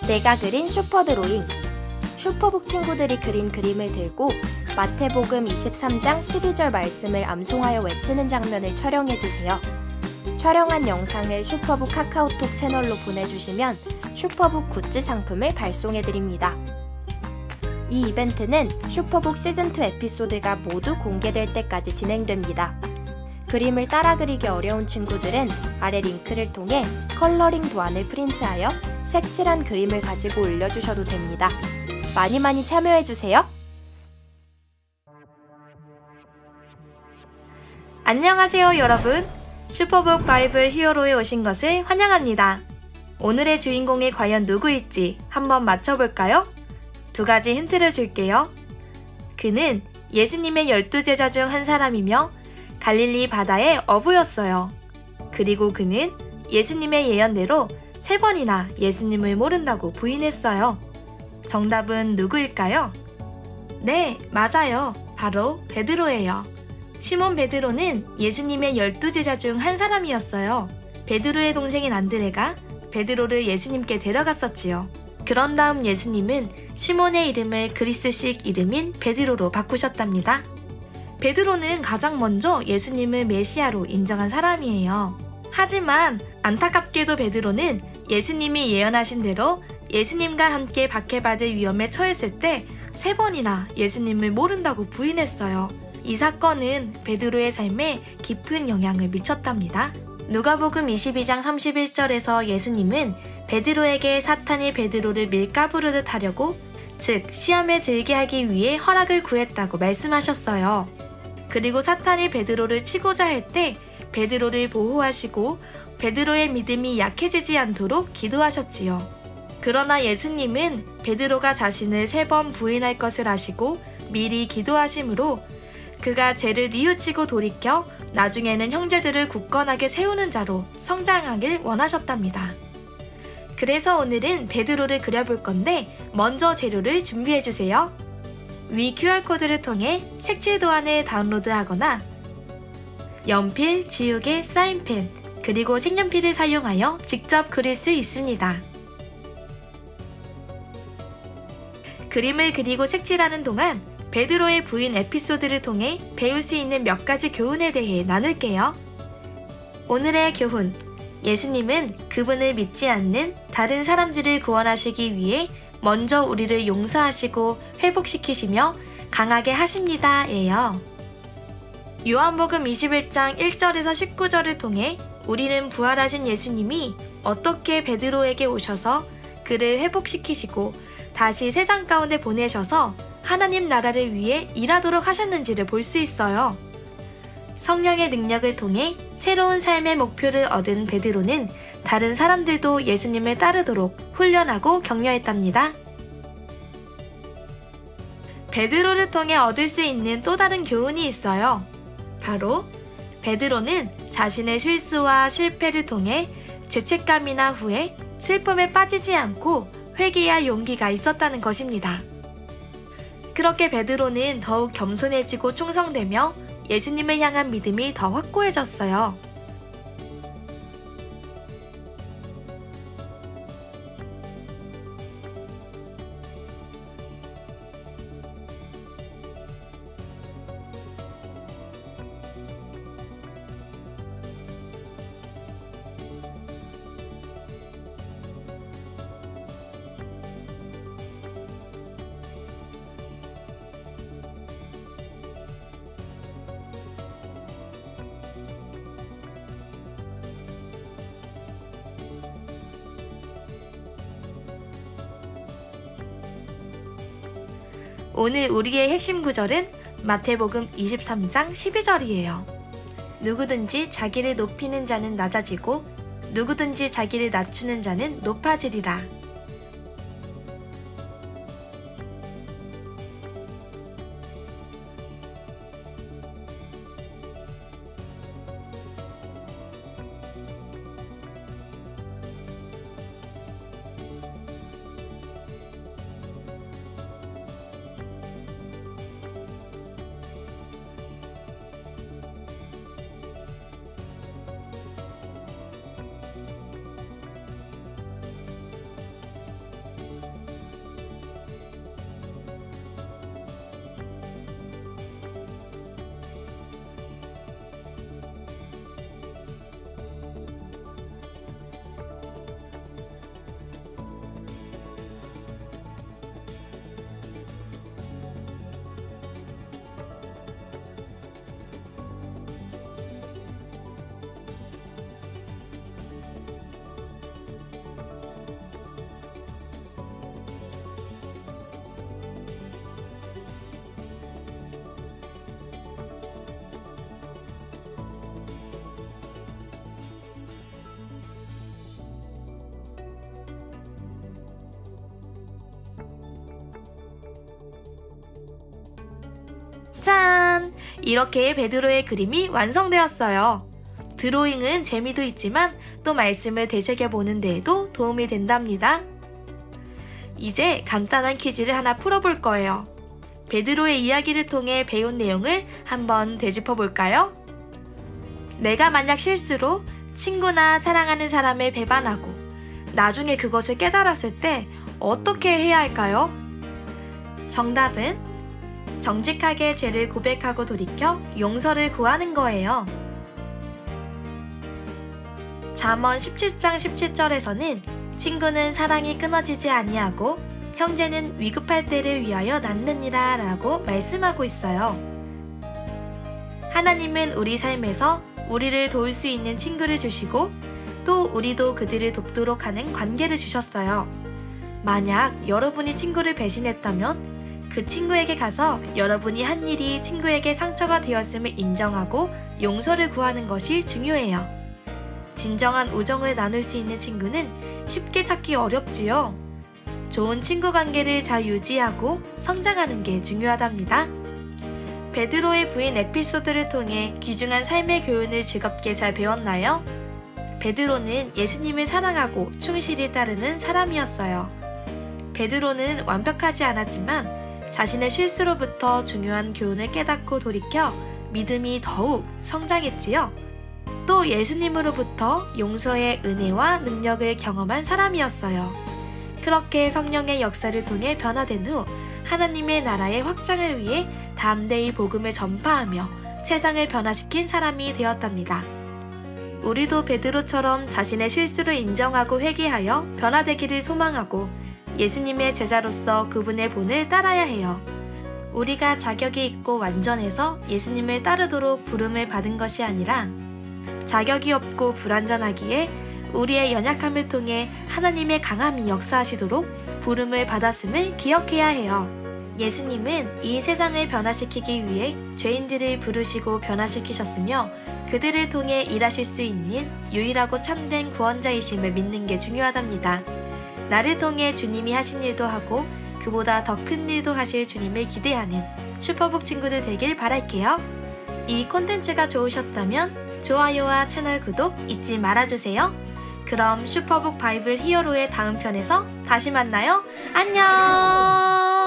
내가 그린 슈퍼드로잉. 슈퍼북 친구들이 그린 그림을 들고 마태복음 23장 12절 말씀을 암송하여 외치는 장면을 촬영해주세요. 촬영한 영상을 슈퍼북 카카오톡 채널로 보내주시면 슈퍼북 굿즈 상품을 발송해드립니다. 이 이벤트는 슈퍼북 시즌2 에피소드가 모두 공개될 때까지 진행됩니다. 그림을 따라 그리기 어려운 친구들은 아래 링크를 통해 컬러링 도안을 프린트하여 색칠한 그림을 가지고 올려주셔도 됩니다. 많이 참여해주세요. 안녕하세요 여러분. 슈퍼북 바이블 히어로에 오신 것을 환영합니다. 오늘의 주인공이 과연 누구일지 한번 맞춰볼까요? 두 가지 힌트를 줄게요. 그는 예수님의 12제자 중 한 사람이며 갈릴리 바다의 어부였어요. 그리고 그는 예수님의 예언대로 3번이나 예수님을 모른다고 부인했어요. 정답은 누구일까요? 네, 맞아요. 바로 베드로예요. 시몬 베드로는 예수님의 12제자 중 한 사람이었어요. 베드로의 동생인 안드레가 베드로를 예수님께 데려갔었지요. 그런 다음 예수님은 시몬의 이름을 그리스식 이름인 베드로로 바꾸셨답니다. 베드로는 가장 먼저 예수님을 메시아로 인정한 사람이에요. 하지만 안타깝게도 베드로는 예수님이 예언하신 대로 예수님과 함께 박해받을 위험에 처했을 때 3번이나 예수님을 모른다고 부인했어요. 이 사건은 베드로의 삶에 깊은 영향을 미쳤답니다. 누가복음 22장 31절에서 예수님은 베드로에게 사탄이 베드로를 밀가부르듯 하려고, 즉 시험에 들게 하기 위해 허락을 구했다고 말씀하셨어요. 그리고 사탄이 베드로를 치고자 할 때 베드로를 보호하시고 베드로의 믿음이 약해지지 않도록 기도하셨지요. 그러나 예수님은 베드로가 자신을 3번 부인할 것을 아시고 미리 기도하심으로 그가 죄를 뉘우치고 돌이켜 나중에는 형제들을 굳건하게 세우는 자로 성장하길 원하셨답니다. 그래서 오늘은 베드로를 그려볼 건데 먼저 재료를 준비해주세요. 위 QR코드를 통해 색칠 도안을 다운로드하거나 연필, 지우개, 사인펜, 그리고 색연필을 사용하여 직접 그릴 수 있습니다. 그림을 그리고 색칠하는 동안 베드로의 부인 에피소드를 통해 배울 수 있는 몇 가지 교훈에 대해 나눌게요. 오늘의 교훈. 예수님은 그분을 믿지 않는 다른 사람들을 구원하시기 위해 먼저 우리를 용서하시고 회복시키시며 강하게 하십니다 예요. 요한복음 21장 1절에서 19절을 통해 우리는 부활하신 예수님이 어떻게 베드로에게 오셔서 그를 회복시키시고 다시 세상 가운데 보내셔서 하나님 나라를 위해 일하도록 하셨는지를 볼 수 있어요. 성령의 능력을 통해 새로운 삶의 목표를 얻은 베드로는 다른 사람들도 예수님을 따르도록 훈련하고 격려했답니다. 베드로를 통해 얻을 수 있는 또 다른 교훈이 있어요. 바로 베드로는 자신의 실수와 실패를 통해 죄책감이나 후회, 슬픔에 빠지지 않고 회개할 용기가 있었다는 것입니다. 그렇게 베드로는 더욱 겸손해지고 충성되며 예수님을 향한 믿음이 더 확고해졌어요. 오늘 우리의 핵심 구절은 마태복음 23장 12절이에요. 누구든지 자기를 높이는 자는 낮아지고 누구든지 자기를 낮추는 자는 높아지리라. 이렇게 베드로의 그림이 완성되었어요. 드로잉은 재미도 있지만 또 말씀을 되새겨보는 데에도 도움이 된답니다. 이제 간단한 퀴즈를 하나 풀어볼 거예요. 베드로의 이야기를 통해 배운 내용을 한번 되짚어 볼까요? 내가 만약 실수로 친구나 사랑하는 사람을 배반하고 나중에 그것을 깨달았을 때 어떻게 해야 할까요? 정답은 정직하게 죄를 고백하고 돌이켜 용서를 구하는 거예요. 잠언 17장 17절에서는 친구는 사랑이 끊어지지 아니하고 형제는 위급할 때를 위하여 낳느니라 라고 말씀하고 있어요. 하나님은 우리 삶에서 우리를 도울 수 있는 친구를 주시고 또 우리도 그들을 돕도록 하는 관계를 주셨어요. 만약 여러분이 친구를 배신했다면 그 친구에게 가서 여러분이 한 일이 친구에게 상처가 되었음을 인정하고 용서를 구하는 것이 중요해요. 진정한 우정을 나눌 수 있는 친구는 쉽게 찾기 어렵지요. 좋은 친구 관계를 잘 유지하고 성장하는 게 중요하답니다. 베드로의 부인 에피소드를 통해 귀중한 삶의 교훈을 즐겁게 잘 배웠나요? 베드로는 예수님을 사랑하고 충실히 따르는 사람이었어요. 베드로는 완벽하지 않았지만 자신의 실수로부터 중요한 교훈을 깨닫고 돌이켜 믿음이 더욱 성장했지요. 또 예수님으로부터 용서의 은혜와 능력을 경험한 사람이었어요. 그렇게 성령의 역사를 통해 변화된 후 하나님의 나라의 확장을 위해 담대히 복음을 전파하며 세상을 변화시킨 사람이 되었답니다. 우리도 베드로처럼 자신의 실수를 인정하고 회개하여 변화되기를 소망하고 예수님의 제자로서 그분의 본을 따라야 해요. 우리가 자격이 있고 완전해서 예수님을 따르도록 부름을 받은 것이 아니라 자격이 없고 불완전하기에 우리의 연약함을 통해 하나님의 강함이 역사하시도록 부름을 받았음을 기억해야 해요. 예수님은 이 세상을 변화시키기 위해 죄인들을 부르시고 변화시키셨으며 그들을 통해 일하실 수 있는 유일하고 참된 구원자이심을 믿는 게 중요하답니다. 나를 통해 주님이 하신 일도 하고 그보다 더 큰 일도 하실 주님을 기대하는 슈퍼북 친구들 되길 바랄게요. 이 콘텐츠가 좋으셨다면 좋아요와 채널 구독 잊지 말아주세요. 그럼 슈퍼북 바이블 히어로의 다음 편에서 다시 만나요. 안녕!